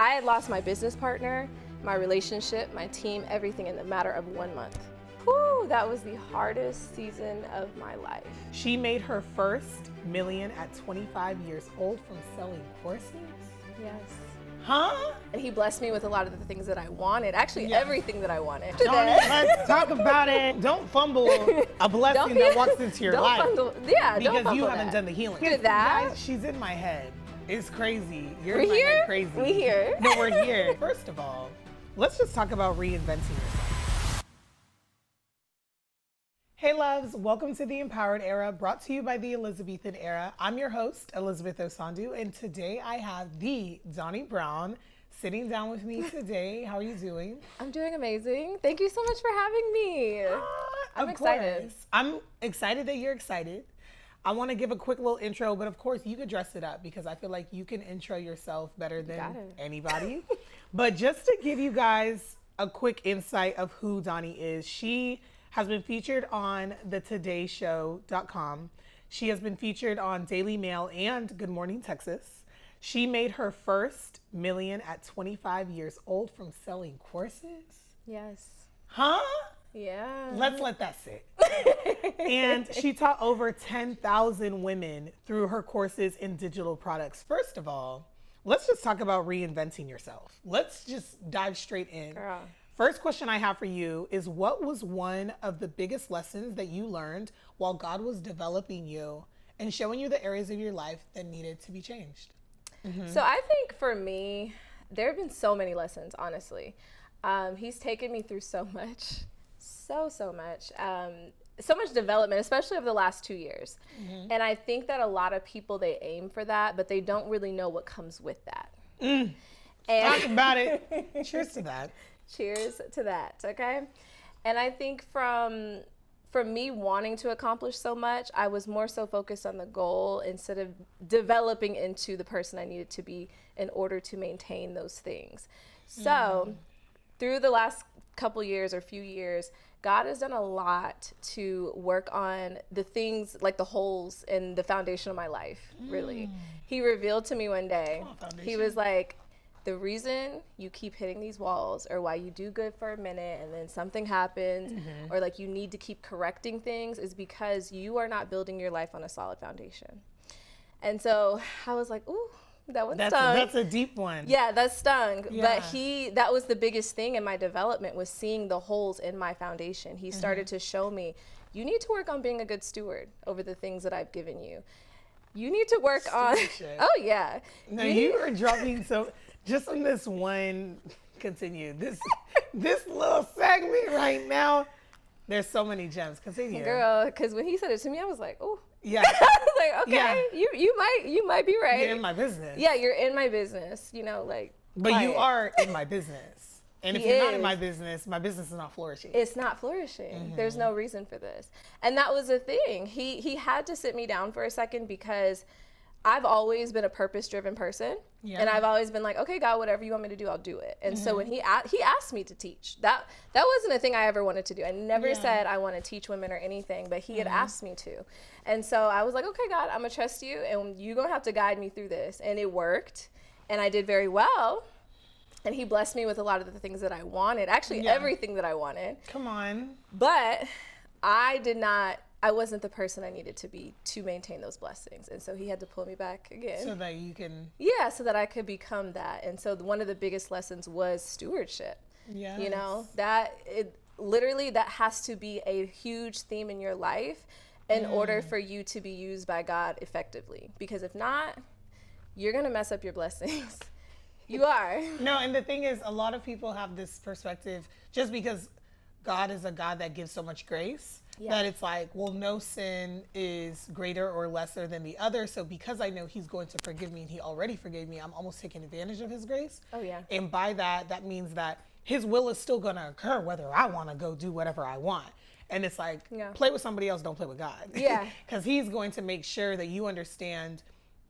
I had lost my business partner, my relationship, my team, everything in the matter of 1 month. Whew, that was the hardest season of my life. She made her first million at 25 years old from selling courses? Yes. Huh? And he blessed me with a lot of the things that I wanted. Actually, everything that I wanted. Doni, let's talk about it. Don't fumble a blessing that walks into your life. Because you haven't done the healing. Look at that. Guys, she's in my head. It's crazy. We're here? Crazy. We here. No, we're here. First of all, let's just talk about reinventing yourself. Hey loves, welcome to The Empowered Era, brought to you by the Elizabethan Era. I'm your host, Elizabeth Osandu, and today I have the Doni Brown sitting down with me today. How are you doing? I'm doing amazing. Thank you so much for having me. I'm excited. I'm excited that you're excited. I want to give a quick little intro, but of course you could dress it up because I feel like you can intro yourself better than anybody. But just to give you guys a quick insight of who Doni is, she has been featured on the TodayShow.com. She has been featured on Daily Mail and Good Morning Texas. She made her first million at 25 years old from selling courses. Yes. Huh? Yeah. Let's let that sit. And she taught over 10,000 women through her courses in digital products. First of all, let's just talk about reinventing yourself. Let's just dive straight in. Girl. First question I have for you is, what was one of the biggest lessons that you learned while God was developing you and showing you the areas of your life that needed to be changed? Mm-hmm. So I think for me, there have been so many lessons, honestly. He's taken me through so much, so much development, especially over the last 2 years. Mm-hmm. And I think that a lot of people, they aim for that, but they don't really know what comes with that. Talk about it. Cheers to that. Cheers to that, okay? And I think from me wanting to accomplish so much, I was more so focused on the goal instead of developing into the person I needed to be in order to maintain those things. So through the last couple years or few years, God has done a lot to work on the things, like the holes in the foundation of my life, really. He revealed to me one day, he was like, the reason you keep hitting these walls, or why you do good for a minute and then something happens, or like you need to keep correcting things, is because you are not building your life on a solid foundation. And so I was like, ooh, that one stung. That's a deep one. Yeah, that stung. Yeah. But that was the biggest thing in my development, was seeing the holes in my foundation. He started to show me, you need to work on being a good steward over the things that I've given you. You need to work on, oh yeah. No, you are dropping just on this one, continue. This little segment right now, there's so many gems. Continue. Girl, because when he said it to me, I was like, oh. Yeah. I was like, okay, you might be right. You're in my business. Yeah, you're in my business, like. But quiet. You are in my business. And if you're not in my business is not flourishing. It's not flourishing. There's no reason for this. And that was the thing. He had to sit me down for a second, because I've always been a purpose-driven person, and I've always been like, okay, God, whatever you want me to do, I'll do it. And so when he asked me to teach, that wasn't a thing I ever wanted to do. I never said I want to teach women or anything, but he had asked me to. And so I was like, okay, God, I'm gonna trust you, and you're gonna have to guide me through this. And it worked, and I did very well. And he blessed me with a lot of the things that I wanted, actually everything that I wanted. Come on. But I wasn't the person I needed to be to maintain those blessings. And so he had to pull me back again. So that you can. Yeah, so that I could become that. And so one of the biggest lessons was stewardship. Yes. That has to be a huge theme in your life in order for you to be used by God effectively. Because if not, you're going to mess up your blessings. You are. No, and the thing is, a lot of people have this perspective, just because God is a God that gives so much grace, that it's like, well, no sin is greater or lesser than the other. So because I know he's going to forgive me and he already forgave me, I'm almost taking advantage of his grace. Oh, yeah. And by that means that his will is still going to occur whether I want to go do whatever I want. And it's like, play with somebody else, don't play with God. Yeah. Because he's going to make sure that you understand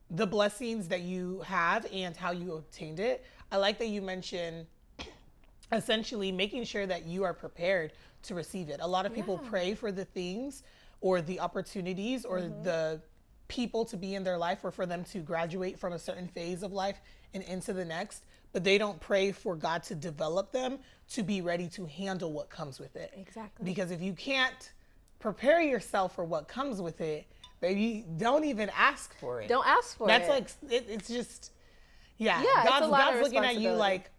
the blessings that you have and how you obtained it. I like that you mentioned essentially making sure that you are prepared to receive it. A lot of people pray for the things or the opportunities or the people to be in their life, or for them to graduate from a certain phase of life and into the next. but they don't pray for God to develop them to be ready to handle what comes with it. Exactly. Because if you can't prepare yourself for what comes with it, baby, don't even ask for it. Don't ask for That's it. like, it's just, yeah. Yeah, God's looking at you like,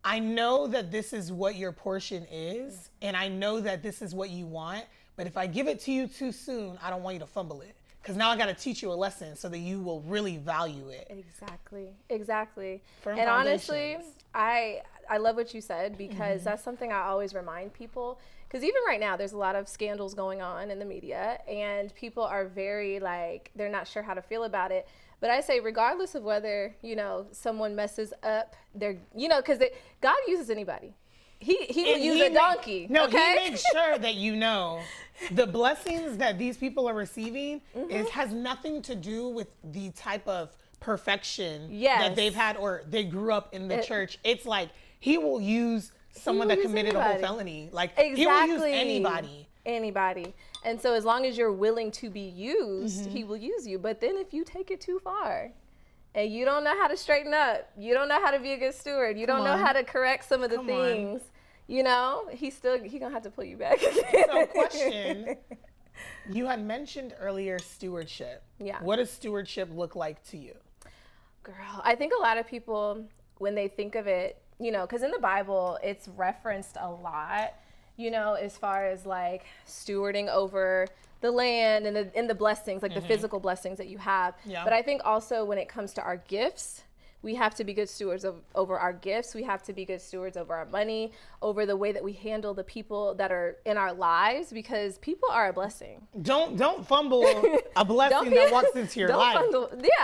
I know that this is what your portion is, and I know that this is what you want, but if I give it to you too soon, I don't want you to fumble it. Because now I got to teach you a lesson so that you will really value it. Exactly. Firm and foundations. honestly, I love what you said, because that's something I always remind people. Because even right now, there's a lot of scandals going on in the media, and people are very like, they're not sure how to feel about it. But I say, regardless of whether, someone messes up their, because God uses anybody. He will use a donkey. He okay? makes sure that the blessings that these people are receiving has nothing to do with the type of perfection that they've had or they grew up in the church. It's like he will use someone that committed a whole felony. Like he will use anybody. And so as long as you're willing to be used, he will use you. But then if you take it too far and you don't know how to straighten up, you don't know how to be a good steward, you don't know how to correct some of the things, he's gonna have to pull you back. So question, you had mentioned earlier stewardship. Yeah. What does stewardship look like to you? Girl, I think a lot of people, when they think of it, because in the Bible, it's referenced a lot, as far as like stewarding over the land and the blessings, like the physical blessings that you have. Yeah. But I think also when it comes to our gifts, we have to be good stewards over our gifts. We have to be good stewards over our money, over the way that we handle the people that are in our lives, because people are a blessing. Don't fumble a blessing that walks into your life.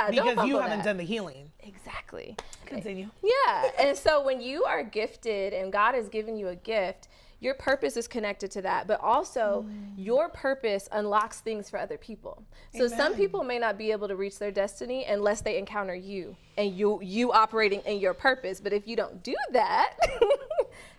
Because you haven't done the healing. Exactly. Continue. Yeah. And so when you are gifted and God has given you a gift, your purpose is connected to that, but also your purpose unlocks things for other people. So some people may not be able to reach their destiny unless they encounter you and you operating in your purpose. But if you don't do that,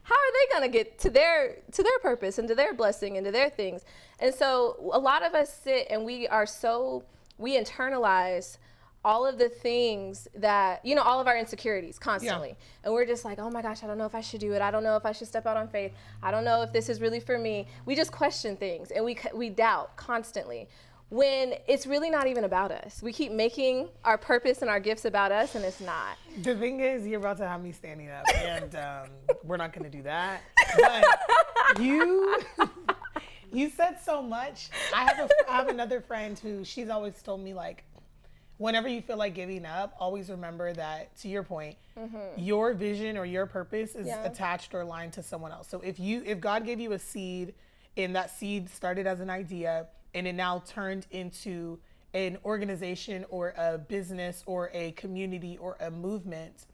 how are they going to get to their purpose and to their blessing and to their things? And so a lot of us sit and we internalize all of the things that, all of our insecurities constantly. Yeah. And we're just like, oh my gosh, I don't know if I should do it. I don't know if I should step out on faith. I don't know if this is really for me. We just question things and we doubt constantly when it's really not even about us. We keep making our purpose and our gifts about us, and it's not. The thing is, you're about to have me standing up, and we're not going to do that. But you said so much. I have another friend who she's always told me, like, whenever you feel like giving up, always remember that, to your point, your vision or your purpose is attached or aligned to someone else. So if God gave you a seed, and that seed started as an idea, and it now turned into an organization or a business or a community or a movement,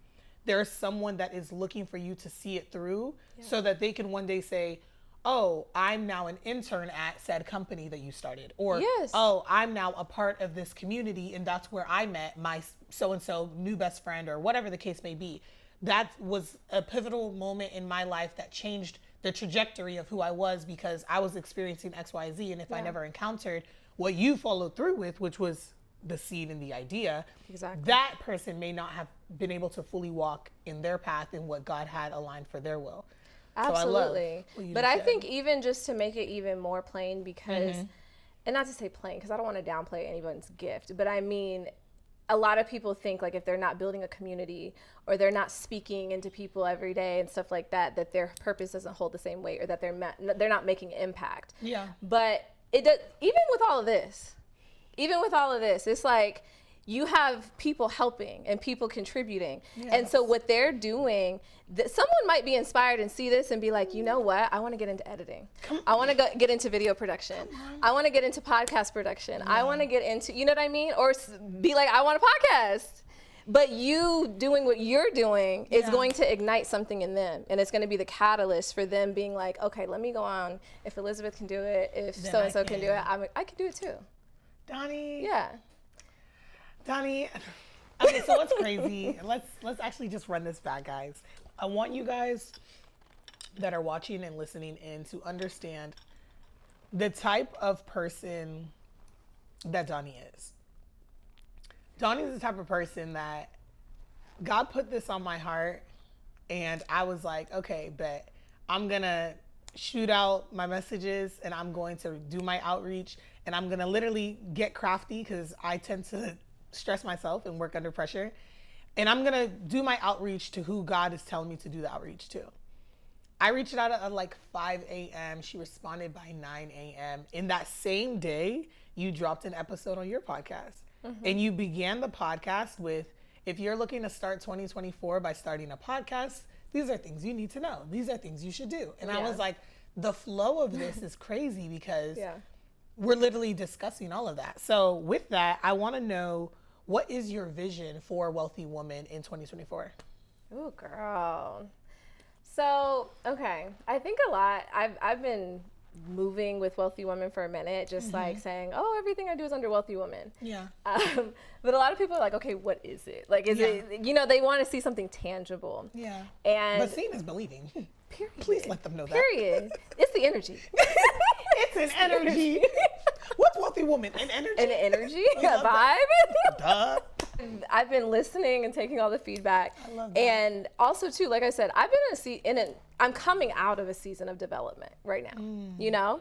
there's someone that is looking for you to see it through so that they can one day say, oh, I'm now an intern at said company that you started. Or, oh, I'm now a part of this community, and that's where I met my so-and-so new best friend, or whatever the case may be. That was a pivotal moment in my life that changed the trajectory of who I was, because I was experiencing X, Y, Z. And if I never encountered what you followed through with, which was the seed and the idea, that person may not have been able to fully walk in their path in what God had aligned for their will. Absolutely. But I think even just to make it even more plain, because, and not to say plain, because I don't want to downplay anyone's gift, but I mean, a lot of people think like if they're not building a community or they're not speaking into people every day and stuff like that, that their purpose doesn't hold the same weight, or that they're not making impact. Yeah. But it does, even with all of this, it's like, you have people helping and people contributing. Yes. And so what they're doing, someone might be inspired and see this and be like, you know what? I want to get into editing. I want to get into video production. I want to get into podcast production. I want to get into, you know what I mean? Or be like, I want a podcast. But you doing what you're doing is going to ignite something in them. And it's going to be the catalyst for them being like, okay, let me go on. If Elizabeth can do it, if so-and-so can do it, I can do it too. Doni. Yeah. Doni, okay, so what's crazy? Let's actually just run this back, guys. I want you guys that are watching and listening in to understand the type of person that Doni is. Doni is the type of person that God put this on my heart, and I was like, okay, bet I'm going to shoot out my messages, and I'm going to do my outreach, and I'm going to literally get crafty because I tend to stress myself and work under pressure. And I'm going to do my outreach to who God is telling me to do the outreach to. I reached out at like 5 a.m. She responded by 9 a.m. In that same day, you dropped an episode on your podcast. And you began the podcast with, if you're looking to start 2024 by starting a podcast, these are things you need to know. These are things you should do. And I was like, the flow of this is crazy because we're literally discussing all of that. So with that, I want to know, what is your vision for Wealthy Woman in 2024? Ooh, girl. So, okay. I think a lot, I've been moving with Wealthy Woman for a minute, just like saying, oh, everything I do is under Wealthy Woman. Yeah. But a lot of people are like, okay, what is it? Like, is it, you know, they want to see something tangible. Yeah. And but seeing is believing. Period. Please let them know that. Period. It's the energy. It's an energy. What's Wealthy Woman? An energy? An energy? A vibe? Duh. I've been listening and taking all the feedback. I love that. And also too, like I said, I've been I'm coming out of a season of development right now, you know?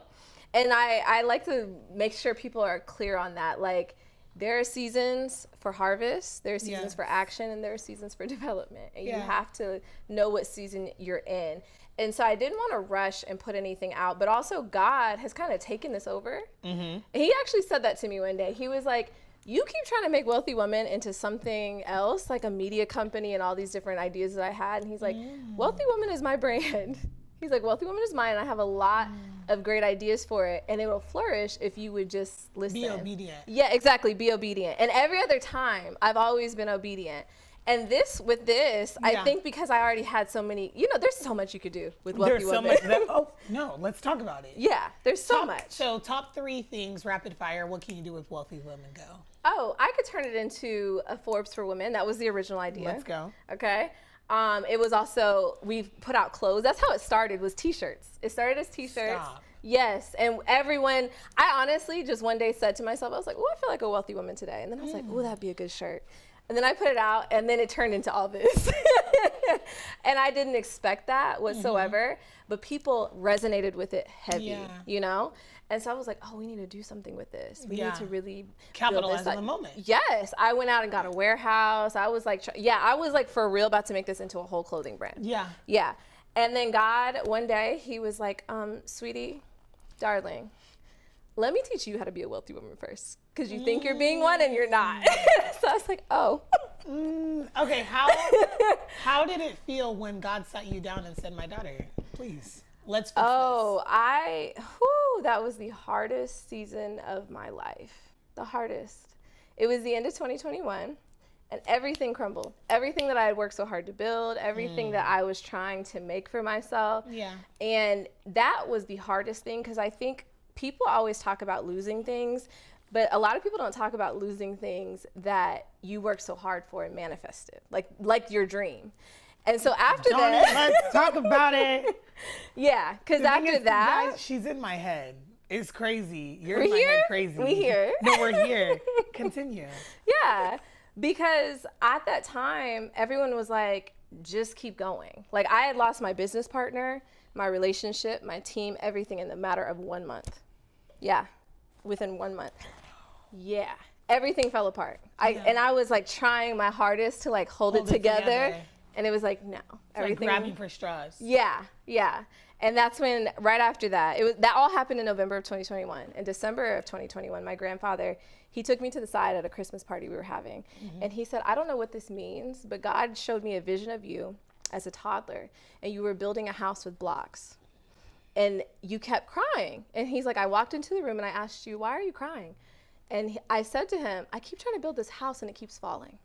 And I like to make sure people are clear on that. Like, there are seasons for harvest, there are seasons for action, and there are seasons for development. And you have to know what season you're in. And so I didn't want to rush and put anything out, but also God has kind of taken this over. And he actually said that to me one day. He was like, you keep trying to make Wealthy Woman into something else, like a media company and all these different ideas that I had. And he's like, Wealthy Woman is my brand. He's like, Wealthy Woman is mine. I have a lot of great ideas for it, and it will flourish if you would just listen. Be obedient. Yeah, exactly. Be obedient. And every other time, I've always been obedient. And with this, I think because I already had so many, you know, there's so much you could do with Wealthy Woman. No, let's talk about it. Yeah, there's so much. So top 3 things, rapid fire, what can you do with Wealthy Women? Go. Oh, I could turn it into a Forbes for women. That was the original idea. Let's go. Okay. It was also, we've put out clothes. That's how it started, was t-shirts. It started as t-shirts. Stop. Yes. And everyone, I honestly just one day said to myself, I was like, oh, I feel like a wealthy woman today. And then I was like, oh, that'd be a good shirt. And then I put it out, and then it turned into all this. And I didn't expect that whatsoever, but people resonated with it heavy, you know? And so I was like, oh, we need to do something with this. We need to really capitalize on the moment. Yes. I went out and got a warehouse. I was like, I was like for real about to make this into a whole clothing brand. Yeah. Yeah. And then God, one day, he was like, sweetie, darling, let me teach you how to be a wealthy woman first, because you think you're being one and you're not. So I was like, oh. Okay, how did it feel when God sat you down and said, my daughter, please, let's fix this? That was the hardest season of my life. The hardest. It was the end of 2021, and everything crumbled. Everything that I had worked so hard to build, everything that I was trying to make for myself. Yeah. And that was the hardest thing, because I think people always talk about losing things, but a lot of people don't talk about losing things that you worked so hard for and manifested, like your dream. And so after that, let's talk about it. Yeah, because after that, guys, she's in my head. It's crazy. You're in my head crazy. We here. No, we're here. Continue. Yeah, because at that time, everyone was like, just keep going. Like, I had lost my business partner, my relationship, my team, everything in the matter of 1 month. Yeah, within 1 month. Yeah, everything fell apart. And I was like trying my hardest to like hold it together. And it was like, no, everything. Like grabbing for straws. Yeah, yeah. And that's when, right after that, that all happened in November of 2021. In December of 2021, my grandfather, he took me to the side at a Christmas party we were having. And he said, I don't know what this means, but God showed me a vision of you as a toddler, and you were building a house with blocks. And you kept crying. And he's like, I walked into the room and I asked you, why are you crying? And I said to him, I keep trying to build this house and it keeps falling.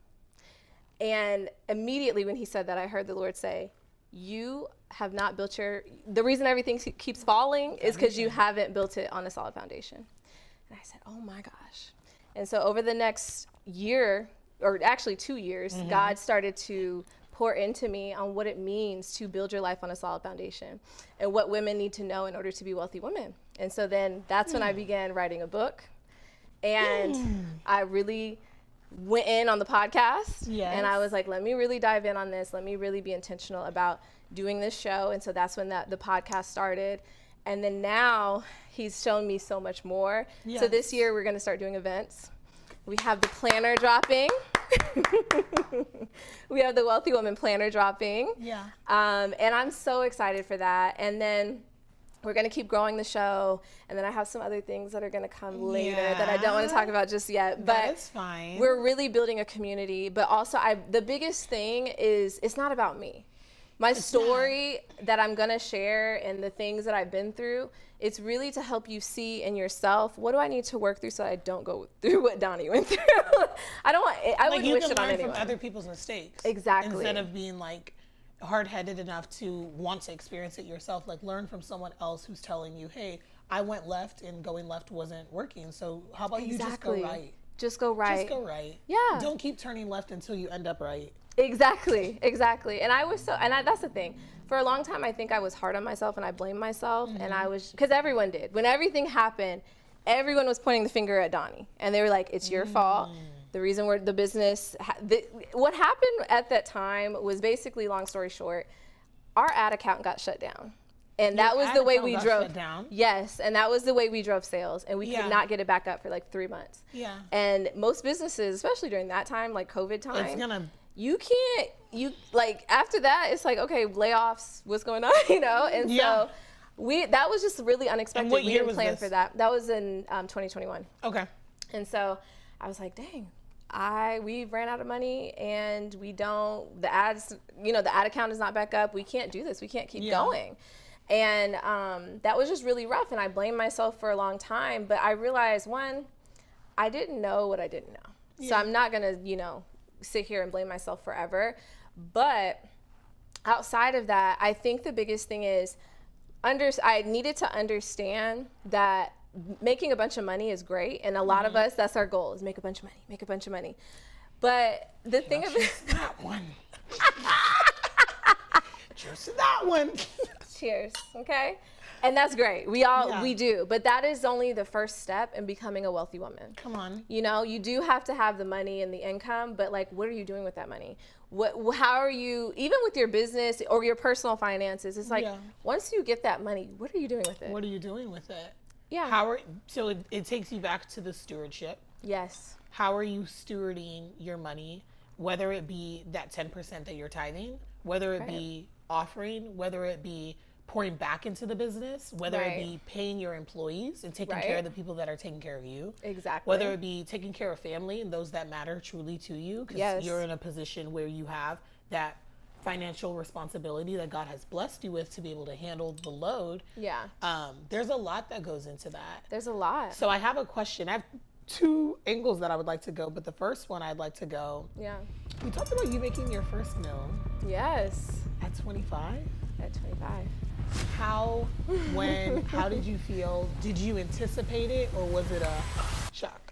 And immediately when he said that, I heard the Lord say, you have not built the reason everything keeps falling is because you haven't built it on a solid foundation. And I said, oh my gosh. And so over the next year, or actually 2 years, God started to pour into me on what it means to build your life on a solid foundation and what women need to know in order to be wealthy women. And so then that's when I began writing a book. And I really went in on the podcast. Yes. And I was like, let me really dive in on this. Let me really be intentional about doing this show. And so that's when the podcast started. And then now he's shown me so much more. Yes. So this year we're going to start doing events. We have the planner dropping. We have the Wealthy Woman planner dropping. Yeah. And I'm so excited for that. And then we're going to keep growing the show. And then I have some other things that are going to come later that I don't want to talk about just yet. But that's fine. We're really building a community. But also, the biggest thing is it's not about me. My story that I'm going to share and the things that I've been through, it's really to help you see in yourself, what do I need to work through so I don't go through what Doni went through? I wouldn't wish it on anyone. You can learn from other people's mistakes. Exactly. Instead of being like hard-headed enough to want to experience it yourself, like learn from someone else who's telling you, hey, I went left and going left wasn't working. So how about you just go right? Just go right. Just go right. Yeah. Don't keep turning left until you end up right. Exactly. And that's the thing. For a long time, I think I was hard on myself and I blamed myself. Mm-hmm. And I was, because everyone did. When everything happened, everyone was pointing the finger at Doni. And they were like, it's your fault. The reason the business, what happened at that time was basically, long story short, our ad account got shut down. And that was the way we drove. Yes, and that was the way we drove sales, and we could not get it back up for like 3 months. Yeah. And most businesses, especially during that time, like COVID time, you can't, after that, it's like, okay, layoffs, what's going on, And so that was just really unexpected. And what year we didn't plan for that. That was in 2021. Okay. And so I was like, dang. We ran out of money and the ads, the ad account is not back up. We can't do this. We can't keep going. And that was just really rough. And I blamed myself for a long time. But I realized, one, I didn't know what I didn't know. Yeah. So I'm not going to, sit here and blame myself forever. But outside of that, I think the biggest thing is I needed to understand that making a bunch of money is great, and a lot of us, that's our goal, is make a bunch of money. But the thing of it, that one. Cheers to that one. Cheers. Okay. And that's great. We do. But that is only the first step in becoming a wealthy woman. Come on. You do have to have the money and the income, but what are you doing with that money? How are you, even with your business or your personal finances, it's like, once you get that money, what are you doing with it? What are you doing with it? Yeah. So it takes you back to the stewardship. Yes. How are you stewarding your money, whether it be that 10% that you're tithing, whether it be offering, whether it be pouring back into the business, whether it be paying your employees and taking care of the people that are taking care of you. Exactly. Whether it be taking care of family and those that matter truly to you, because you're in a position where you have that financial responsibility that God has blessed you with to be able to handle the load. Yeah. There's a lot that goes into that. There's a lot. So I have a question. I have two angles that I would like to go, but the first one I'd like to go. Yeah. We talked about you making your first meal. Yes. At 25? At 25. How did you feel? Did you anticipate it, or was it a shock?